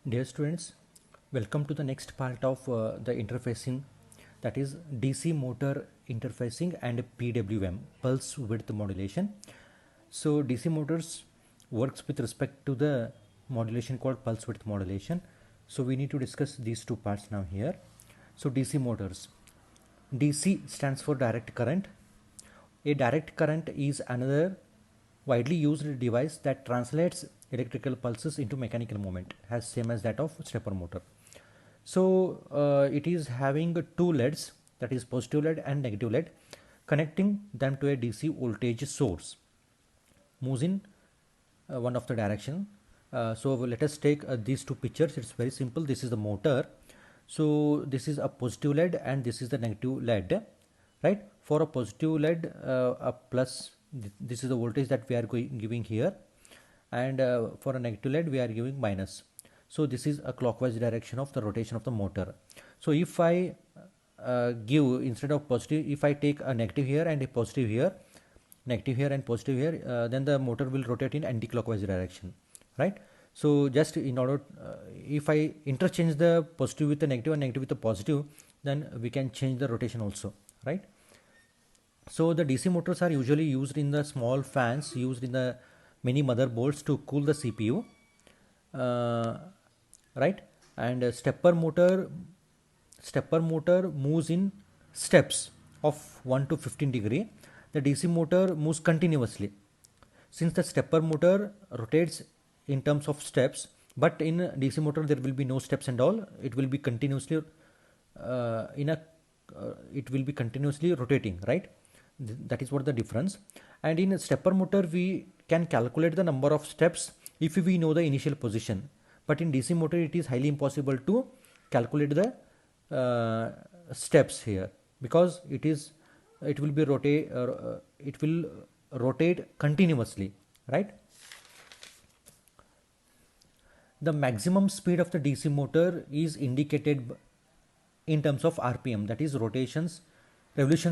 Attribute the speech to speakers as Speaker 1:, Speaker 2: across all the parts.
Speaker 1: Dear students, welcome to the next part of the interfacing, that is DC motor interfacing and PWM, pulse width modulation. So DC motors works with respect to the modulation called pulse width modulation. So we need to discuss these two parts now here. So DC motors. DC stands for direct current. A direct current is another widely used device that translates electrical pulses into mechanical movement, as same as that of stepper motor. So it is having two leads, that is positive lead and negative lead, connecting them to a DC voltage source. Moves in one of the direction. So let us take these two pictures. It's very simple. This is the motor. So this is a positive lead and this is the negative lead, right? For a positive lead, a plus, this is the voltage that we are giving here, and for a negative lead we are giving minus. So this is a clockwise direction of the rotation of the motor. So if I give, instead of positive, if I take a negative here and a positive here, negative here and positive here, then the motor will rotate in anti-clockwise direction, right? So just in order, if I interchange the positive with the negative and negative with the positive, then we can change the rotation also, right? So the DC motors are usually used in the small fans used in the many motherboards to cool the CPU, right? And stepper motor moves in steps of 1 to 15 degree. The DC motor moves continuously. Since the stepper motor rotates in terms of steps, but in DC motor there will be no steps and all. It will be continuously it will be continuously rotating, right? That is what the difference. And in a stepper motor we can calculate the number of steps if we know the initial position, but in DC motor it is highly impossible to calculate the steps here, because it will rotate continuously, right? The maximum speed of the DC motor is indicated in terms of RPM, that is revolutions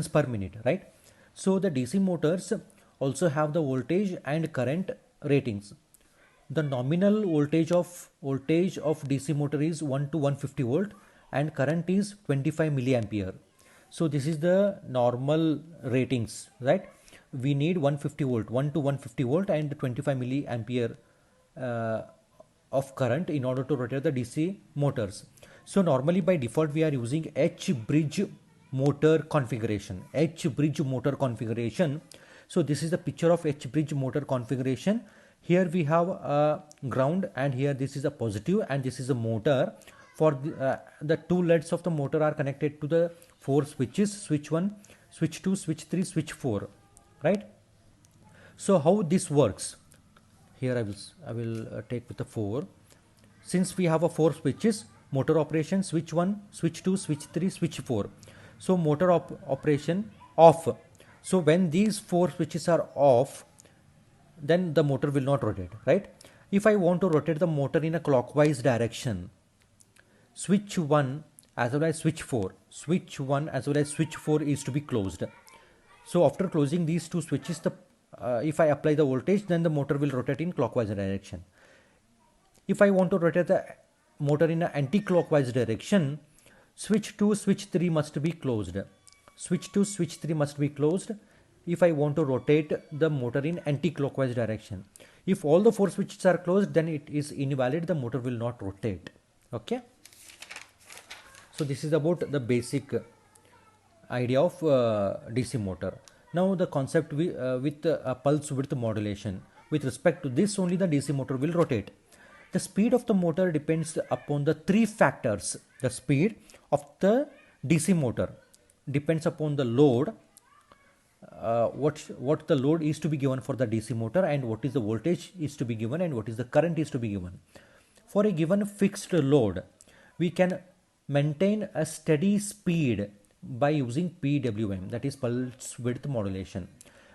Speaker 1: per minute, right? So the DC motors also have the voltage and current ratings. The nominal voltage of DC motor is 1 to 150 volt and current is 25 milliampere. So this is the normal ratings, right? We need 150 volt, 1 to 150 volt and 25 milliampere of current in order to rotate the DC motors. So normally by default we are using H bridge motor configuration. So this is the picture of H bridge motor configuration. Here we have a ground and here this is a positive and this is a motor. For the two leads of the motor are connected to the four switches: switch 1, switch 2, switch 3, switch 4, right? So how this works? Here I will take with the 4. Since we have a 4 switches, motor operation: switch 1, switch 2, switch 3, switch 4. So motor operation off. So when these 4 switches are off, then the motor will not rotate, right? If I want to rotate the motor in a clockwise direction, switch 1 as well as switch 4 is to be closed. So after closing these two switches, if I apply the voltage, then the motor will rotate in clockwise direction. If I want to rotate the motor in an anti-clockwise direction, switch 2, switch 3 must be closed. Switch 2, switch 3 must be closed if I want to rotate the motor in anti-clockwise direction. If all the 4 switches are closed, then it is invalid, the motor will not rotate. Okay. So this is about the basic idea of DC motor. Now the concept with pulse width modulation. With respect to this only the DC motor will rotate. The speed of the motor depends upon the 3 factors. The speed of the DC motor depends upon the load, what the load is to be given for the DC motor, and what is the voltage is to be given, and what is the current is to be given. For a given fixed load, we can maintain a steady speed by using PWM, that is pulse width modulation.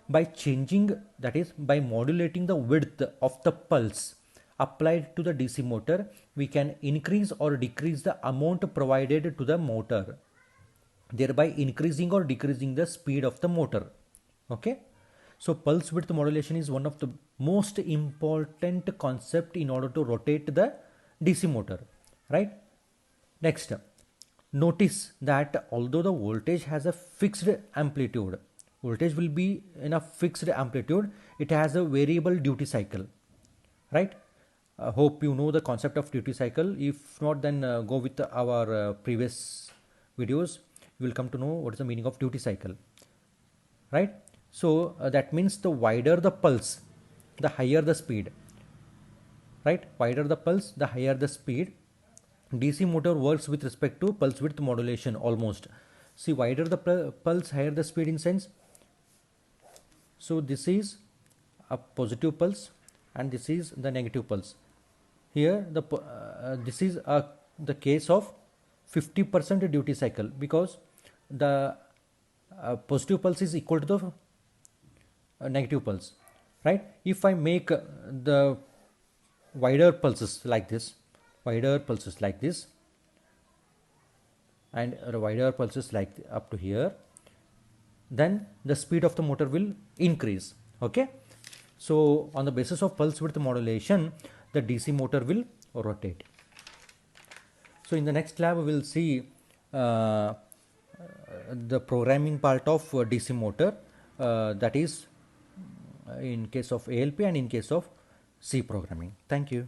Speaker 1: By changing, that is by modulating the width of the pulse applied to the DC motor, we can increase or decrease the amount provided to the motor, thereby increasing or decreasing the speed of the motor. Okay. So pulse width modulation is one of the most important concept in order to rotate the DC motor, right? Next, notice that although the voltage has a fixed amplitude, voltage will be in a fixed amplitude, it has a variable duty cycle, right? Hope you know the concept of duty cycle. If not, then go with our previous videos. You will come to know what is the meaning of duty cycle, right? So that means the wider the pulse, the higher the speed, right? Wider the pulse, the higher the speed. DC motor works with respect to pulse width modulation almost. See, wider the pulse, higher the speed in sense. So this is a positive pulse and this is the negative pulse. Here this is the case of 50% duty cycle, because the positive pulse is equal to the negative pulse, right? If I make the wider pulses like this, wider pulses like this, and wider pulses like up to here, then the speed of the motor will increase. Okay, so on the basis of pulse width modulation, the DC motor will rotate. So in the next lab we will see the programming part of DC motor, that is in case of ALP and in case of C programming. Thank you.